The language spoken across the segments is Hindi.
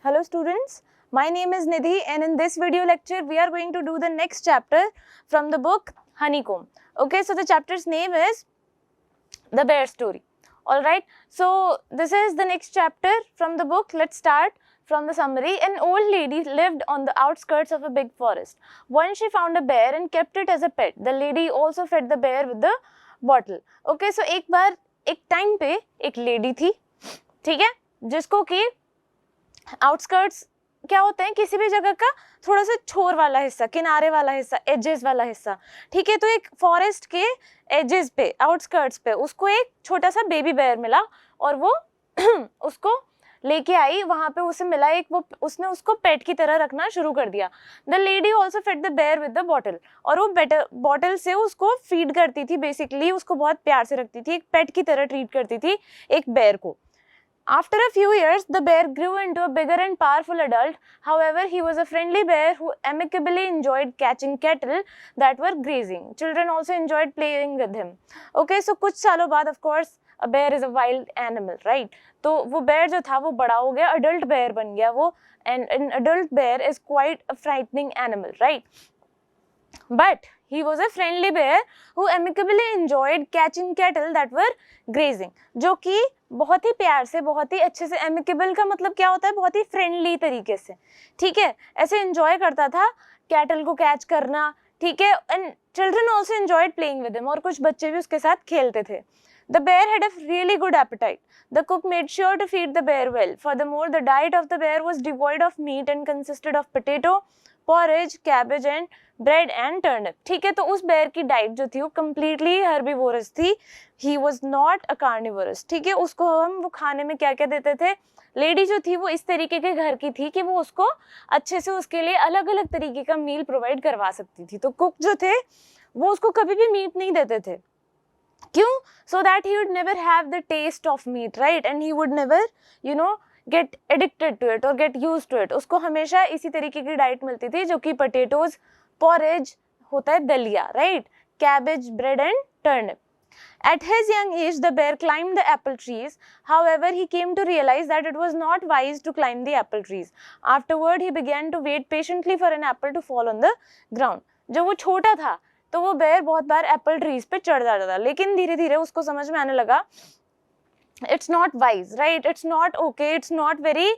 Hello students, my name is Nidhi and in this video lecture we are going to do the next chapter from the book Honeycomb. Okay, so the chapter's name is The Bear Story. Alright, so this is the next chapter from the book. Let's start from the summary. An old lady lived on the outskirts of a big forest. Once she found a bear and kept it as a pet. The lady also fed the bear with the bottle. Okay, so एक बार एक टाइम पे एक लेडी थी, ठीक है, जिसको कि आउटस्कर्ट्स क्या होते हैं, किसी भी जगह का थोड़ा सा छोर वाला हिस्सा, किनारे वाला हिस्सा, एजेस वाला हिस्सा, ठीक है, तो एक फॉरेस्ट के एजेस पे, आउटस्कर्ट्स पे उसको एक छोटा सा बेबी बेयर मिला और वो उसको लेके आई, वहां पे उसे मिला एक, वो उसने उसको पेट की तरह रखना शुरू कर दिया. The lady also fed the bear with the bottle, और वो बॉटल से उसको फीड करती थी, बेसिकली उसको बहुत प्यार से रखती थी, एक पेट की तरह ट्रीट करती थी एक बेयर को. After a few years, the bear grew into a bigger and powerful adult. However, he was a friendly bear who amicably enjoyed catching cattle that were grazing. Children also enjoyed playing with him. Okay, so कुछ सालों बाद, of course, a bear is a wild animal, right? तो वो bear जो था वो बड़ा हो गया, adult bear बन गया वो, and an adult bear is quite a frightening animal, right? But he was a friendly bear who amicably enjoyed catching cattle that were grazing. जो कि बहुत ही प्यार से, बहुत ही अच्छे से, amicable का मतलब क्या होता है, बहुत ही फ्रेंडली तरीके से, ठीक है, ऐसे enjoy करता था कैटल को कैच करना, ठीक है, and children also enjoyed playing with him, और कुछ बच्चे भी उसके साथ खेलते थे. The bear had a really good appetite. The cook made sure to feed the bear well. Furthermore, the diet of the bear was devoid of meat and consisted of potato, porridge, cabbage and bread and turnip. ठीक है, तो उस बेयर की डाइट जो थी वो completely herbivores थी. He was not a carnivorous. ठीक है, उसको हम वो खाने में क्या क्या देते थे, लेडी जो थी वो इस तरीके के घर की थी कि वो उसको अच्छे से उसके लिए अलग अलग तरीके का मील प्रोवाइड करवा सकती थी. तो कुक जो थे वो उसको कभी भी मीट नहीं देते थे. क्यों? So that he would never have the taste of meat, right? And he would never, get addicted to it or get used to it. उसको हमेशा इसी तरीके की डाइट मिलती थी, जो कि potatoes, porridge होता है, दलिया, right? Cabbage, bread and turnip. At his young age, the bear climbed the apple trees. However, he came to realize that it was not wise to climb the apple trees. Afterward, he began to wait patiently for an apple to fall on the ground. जब वो छोटा था तो वो बेयर बहुत बार एप्पल ट्रीज पे चढ़ जाता था, लेकिन धीरे धीरे उसको समझ में आने लगा it's not wise, right, it's not okay, it's not very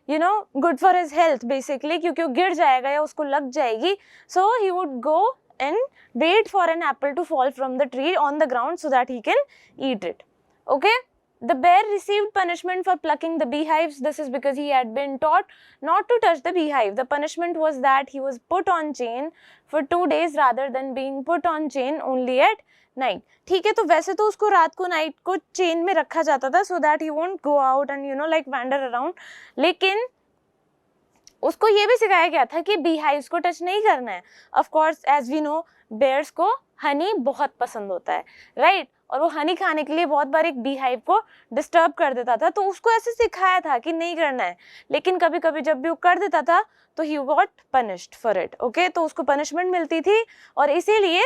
good for his health basically, क्योंकि वो गिर जाएगा या उसको लग जाएगी. So he would go and wait for an apple to fall from the tree on the ground so that he can eat it. Okay, the bear received punishment for plucking the beehives. This is because he had been taught not to touch the beehive. The punishment was that he was put on chain for 2 days rather than being put on chain only at night. ठीक है, तो वैसे तो उसको रात को, नाइट को चेन में रखा जाता था so that he won't go out and like wander around. लेकिन उसको ये भी सिखाया गया था कि बी हाइव्स को टच नहीं करना है. Of course as we know, bears को हनी बहुत पसंद होता है, राइट, और वो हनी खाने के लिए बहुत बार एक बी हाइव को डिस्टर्ब कर देता था, तो उसको ऐसे सिखाया था कि नहीं करना है. लेकिन कभी कभी जब भी वो कर देता था तो he got punished for it. Okay, तो उसको पनिशमेंट मिलती थी, और इसीलिए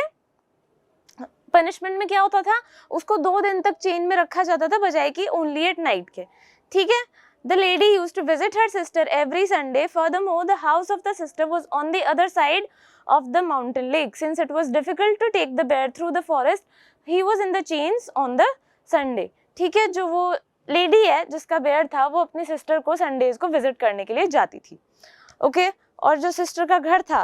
पनिशमेंट में क्या होता था, उसको 2 दिन तक चेन में रखा जाता था बजाय कि ओनली एट नाइट के. ठीक है, the lady used to visit her sister every Sunday. Furthermore, the house of the sister was on the other side of the mountain lake. Since it was difficult to take the bear through the forest, he was in the chains on the Sunday. ठीक है, जो वो लेडी है जिसका बेयर था वो अपनी सिस्टर को संडेज को विजिट करने के लिए जाती थी. ओके, और जो सिस्टर का घर था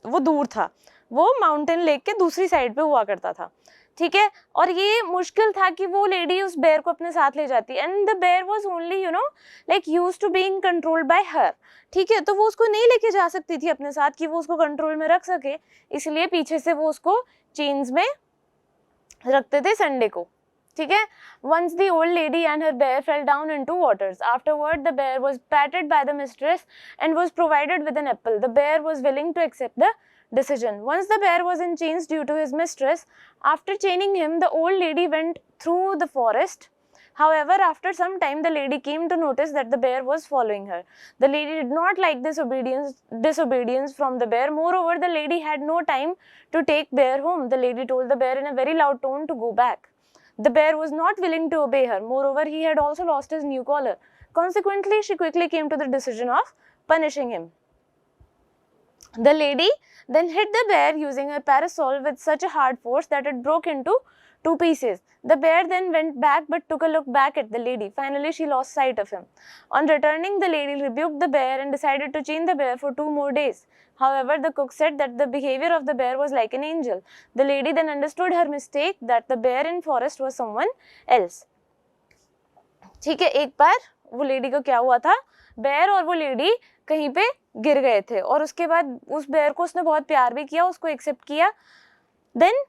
वो दूर था, वो माउंटेन लेक के दूसरी साइड पे हुआ करता था. ठीक है, और ये मुश्किल था कि वो लेडी उस बेयर को अपने साथ ले जाती, and the bear was only like used to being controlled by her. ठीक है, तो वो उसको नहीं लेके जा सकती थी अपने साथ कि वो उसको कंट्रोल में रख सके, इसलिए पीछे से वो उसको चेन्स में रखते थे संडे को. ठीक है, once the old lady and her bear fell down into waters. Afterward, the bear was patted by the mistress and was provided with an apple. The bear was willing to accept the decision. Once the bear was in chains due to his mistress. After chaining him, the old lady went through the forest. However, after some time, the lady came to notice that the bear was following her. The lady did not like this disobedience from the bear. Moreover, the lady had no time to take bear home. The lady told the bear in a very loud tone to go back. The bear was not willing to obey her. Moreover, he had also lost his new collar. Consequently, she quickly came to the decision of punishing him. The lady then hit the bear using her parasol with such a hard force that it broke into 2 pieces. The bear then went back but took a look back at the lady. Finally, she lost sight of him. On returning, the lady rebuked the bear and decided to chain the bear for 2 more days. However, the cook said that the behavior of the bear was like an angel. The lady then understood her mistake, that the bear in forest was someone else. ठीक है, एक बार वो लेडी को क्या हुआ था, बेयर और वो लेडी कहीं पे गिर गए थे और उसके बाद उस बेयर को उसने बहुत प्यार भी किया, उसको एक्सेप्ट किया. देन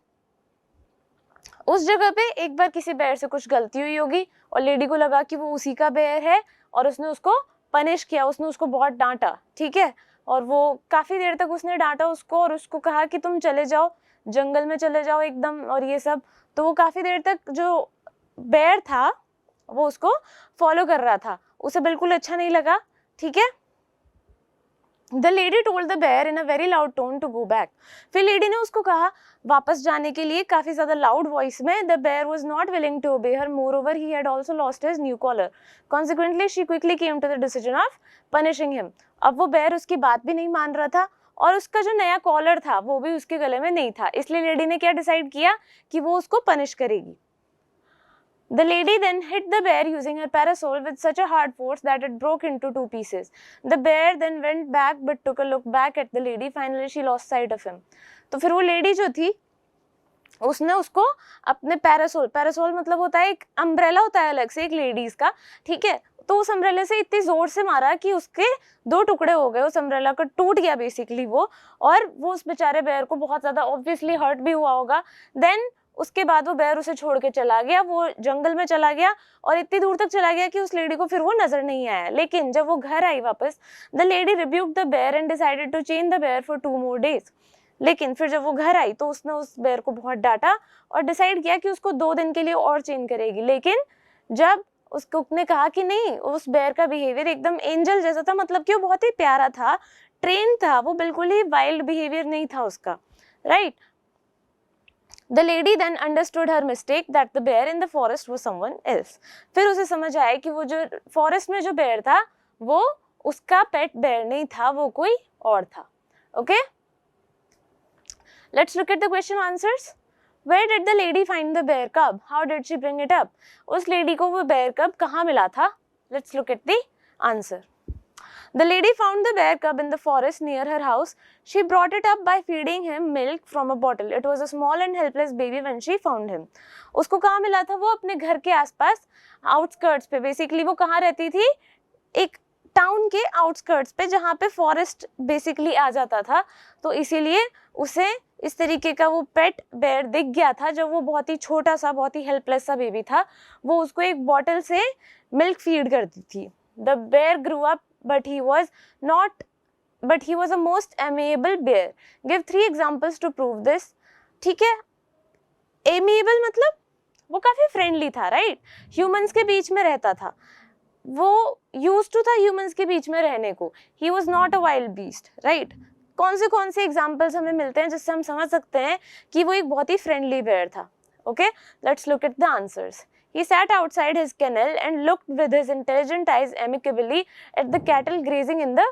उस जगह पे एक बार किसी बेयर से कुछ गलती हुई होगी और लेडी को लगा कि वो उसी का बेयर है और उसने उसको पनिश किया, उसने उसको बहुत डांटा. ठीक है, और वो काफी देर तक उसने डांटा उसको और उसको कहा कि तुम चले जाओ, जंगल में चले जाओ एकदम और ये सब. तो वो काफी देर तक जो बेयर था वो उसको फॉलो कर रहा था, उसे बिल्कुल अच्छा नहीं लगा. ठीक है. The lady told the bear in a very loud tone to go back. फिर लेडी ने उसको कहा वापस जाने के लिए काफी ज्यादा लाउड वॉइस में. The bear was not willing to obey her. Moreover, he had also lost his new collar. Consequently, she quickly came to the decision of punishing him. अब वो bear उसकी बात भी नहीं मान रहा था और उसका जो नया कॉलर था वो भी उसके गले में नहीं था, इसलिए लेडी ने क्या डिसाइड किया कि वो उसको पनिश करेगी. The lady then hit the bear using her parasol with such a hard force that it broke into 2 pieces. The bear then went back but took a look back at the lady. Finally, she lost sight of him. तो फिर वो लेडी जो थी उसने उसको अपने पैरासोल मतलब होता है एक अम्ब्रेला होता है अलग से एक लेडीज का. ठीक है, तो उस अम्ब्रेला से इतनी जोर से मारा कि उसके 2 टुकड़े हो गए, उस अम्ब्रेला का टूट गया बेसिकली वो, और वो उस बेचारे बेयर को बहुत ज्यादा ऑब्वियसली हर्ट भी हुआ होगा. देन उसके बाद वो बेयर उसे छोड़ के चला गया, वो जंगल में चला गया और इतनी दूर तक चला गया कि उस लेडी को फिर वो नजर नहीं आया. लेकिन जब वो घर आई वापस, the lady rebuked the bear and decided to chain the bear for 2 more days. लेकिन फिर जब वो घर आई तो उसने उस बेयर को बहुत डांटा और डिसाइड किया कि उसको 2 दिन के लिए और चेन करेगी. लेकिन जब उस कुक ने कहा कि नहीं, उस बेयर का बिहेवियर एकदम एंजल जैसा था, मतलब कि वो बहुत ही प्यारा था, ट्रेन था, वो बिल्कुल ही वाइल्ड बिहेवियर नहीं था उसका. Right. The lady then understood her mistake, that the bear in the forest was someone else. फिर उसे समझ आया कि वो जो फॉरेस्ट में जो बेयर था वो उसका पेट बेयर नहीं था, वो कोई और था. Okay? Let's look at the question answers. Where did the lady find the bear cub? How did she bring it up? उस लेडी को वो बेयर कब कहाँ मिला था? Let's look at the answer. The lady found the bear cub in the forest near her house. She brought it up by feeding him milk from a bottle. It was a small and helpless baby when she found him. उसको कहाँ मिला था? वो अपने घर के आसपास आउटस्कर्ट्स पे, बेसिकली वो कहाँ रहती थी? एक टाउन के आउटस्कर्ट्स पे जहाँ पे फॉरेस्ट बेसिकली आ जाता था. तो इसीलिए उसे इस तरीके का वो पेट बेयर दिख गया था. जब वो बहुत ही छोटा सा, बहुत ही हेल्पलेस सा बेबी था, वो उसको एक बॉटल से मिल्क फीड करती थी. The bear grew up but he was a most amiable bear. Give 3 examples to prove this. ठीक है, amiable मतलब वो काफी फ्रेंडली था. राइट. ह्यूमंस के बीच में रहता था, वो यूज्ड टू था ह्यूमंस के बीच में रहने को. He was not a wild beast. Right. कौन से एग्जाम्पल्स हमें मिलते हैं जिससे हम समझ सकते हैं कि वो एक बहुत ही फ्रेंडली बेयर था. Okay, let's look at the answers. He sat outside his kennel and looked with his intelligent eyes amicably at the cattle grazing in the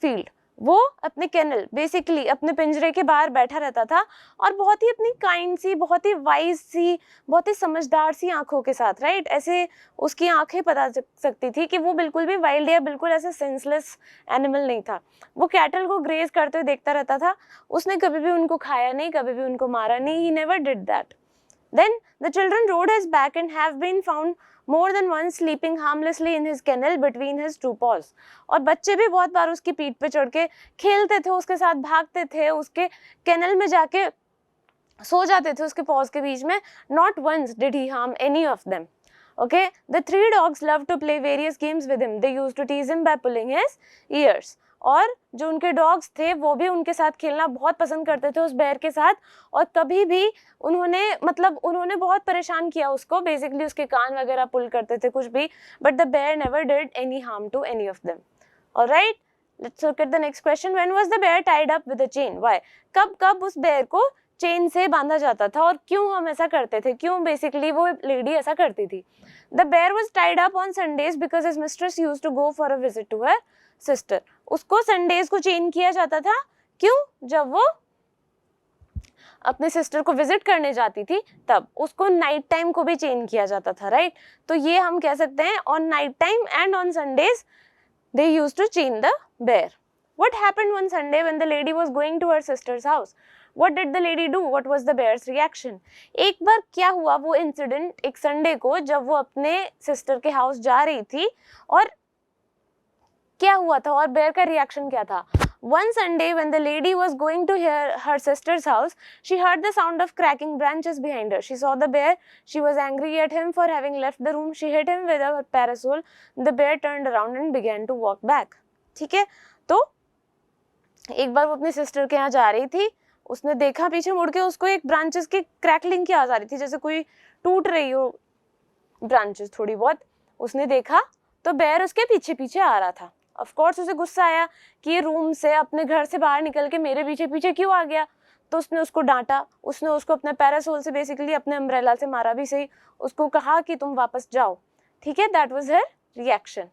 field. वो अपने कैनल बेसिकली अपने पिंजरे के बाहर बैठा रहता था और बहुत ही अपनी काइंड सी, बहुत ही वाइज सी, बहुत ही समझदार सी आंखों के साथ, राइट, ऐसे उसकी आंखें बता सकती थी कि वो बिल्कुल भी वाइल्ड या बिल्कुल ऐसे सेंसलेस एनिमल नहीं था. वो कैटल को ग्रेज करते हुए देखता रहता था. उसने कभी भी उनको खाया नहीं, कभी भी उनको मारा नहीं. He never did that. Then the children rode his back and have been found more than once sleeping harmlessly in his kennel between his 2 paws. और बच्चे भी बहुत बार उसकी पीठ पे चढ़ के खेलते थे, उसके साथ भागते थे, उसके कैनल में जाके सो जाते थे उसके पॉज के बीच में. Not once did he harm any of them. Okay, the 3 dogs loved to play various games with him. They used to tease him by pulling his ears. और जो उनके डॉग्स थे वो भी उनके साथ खेलना बहुत पसंद करते थे उस बेयर के साथ, और कभी भी उन्होंने बहुत परेशान किया उसको, बेसिकली उसके कान वगैरह पुल करते थे कुछ भी, but the bear never did any harm to any of them. Alright, let's look at the next question. When was the bear tied up with a chain? Why? कब उस बेयर को चेन से बांधा जाता था और क्यों हम ऐसा करते थे, क्यों बेसिकली वो लेडी ऐसा करती थी. The bear was tied up on Sundays because his mistress used to go for a visit to her sister. उसको संडेज को चेन किया जाता था, क्यों? जब वो अपने सिस्टर को विजिट करने जाती थी तब. उसको नाइट टाइम को भी चेन किया जाता था, राइट? तो ये हम कह सकते हैं on night time and on Sundays they used to chain the bear. What happened one Sunday when the lady was going to her sister's house? What did the lady do? What was the bear's reaction? एक बार क्या हुआ वो इंसिडेंट एक संडे को जब वो अपने सिस्टर के हाउस जा रही थी, और क्या हुआ था और बेयर का रिएक्शन क्या था? One Sunday when the lady was going to her sister's house, she heard the sound of cracking branches behind her. She saw the bear. She was angry at him for having left the room. She hit him with her parasol. The bear turned around and began to walk back. ठीक है, तो एक बार वो अपनी सिस्टर के यहाँ जा रही थी, उसने देखा पीछे मुड़ के उसको एक ब्रांचेस की क्रैकलिंग की आवाज आ रही थी, जैसे कोई टूट रही हो ब्रांचेस थोड़ी बहुत. उसने देखा तो बेयर उसके पीछे पीछे आ रहा था. ऑफ कोर्स उसे गुस्सा आया कि रूम से अपने घर से बाहर निकल के मेरे पीछे पीछे क्यों आ गया. तो उसने उसको डांटा, उसने उसको अपने पैरासोल से बेसिकली अपने अम्ब्रेला से मारा भी सही, उसको कहा कि तुम वापस जाओ. ठीक है, that was her reaction.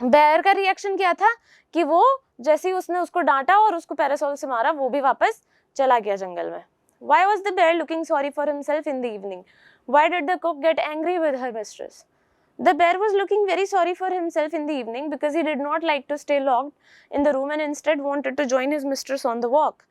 Bear का रिएक्शन क्या था कि वो जैसे ही उसने उसको डांटा और उसको पैरासोल से मारा, वो भी वापस चला गया जंगल में. Why was the bear looking sorry for himself in the evening? Why did the cook get angry with her mistress? The bear was looking very sorry for himself in the evening because he did not like to stay locked in the room and instead wanted to join his mistress on the walk.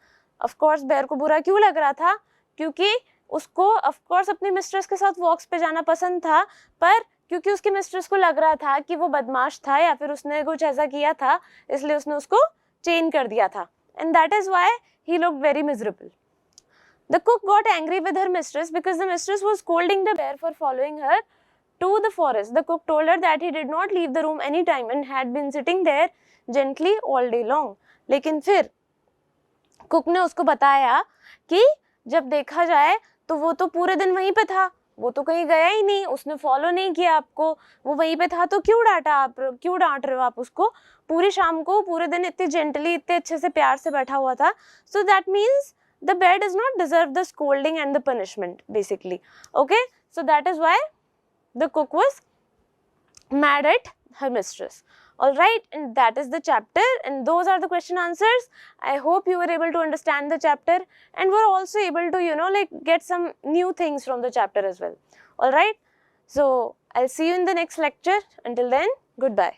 Of course, bear को बुरा क्यों लग रहा था? क्योंकि उसको of course अपनी मिस्ट्रेस के साथ वॉक्स पे जाना पसंद था, पर क्योंकि उसकी मिस्ट्रेस को लग रहा था कि वो बदमाश था या फिर उसने कुछ ऐसा किया था, इसलिए उसने उसको चेन कर दिया था. And that is why he looked very miserable. The cook got angry with her mistress because the mistress was scolding the bear for following her to the forest. The cook told her that he did not leave the room any time and had been sitting there gently all day long. लेकिन फिर कुक ने उसको बताया कि जब देखा जाए तो वो तो पूरे दिन वहीं पे था, वो तो कहीं गया ही नहीं, उसने फॉलो नहीं किया आपको, वो वहीं पे था, तो क्यों डांटा आप, क्यों डांट रहे हो आप उसको? पूरी शाम को पूरे दिन इतने जेंटली इतने अच्छे से प्यार से बैठा हुआ था. So that means the bear does not deserve the scolding and the punishment basically. Okay, so that is why the cook was mad at her mistress. All right, and that is the chapter, and those are the question answers. I hope you were able to understand the chapter and were also able to, you know, like get some new things from the chapter as well. All right, so I'll see you in the next lecture. Until then, goodbye.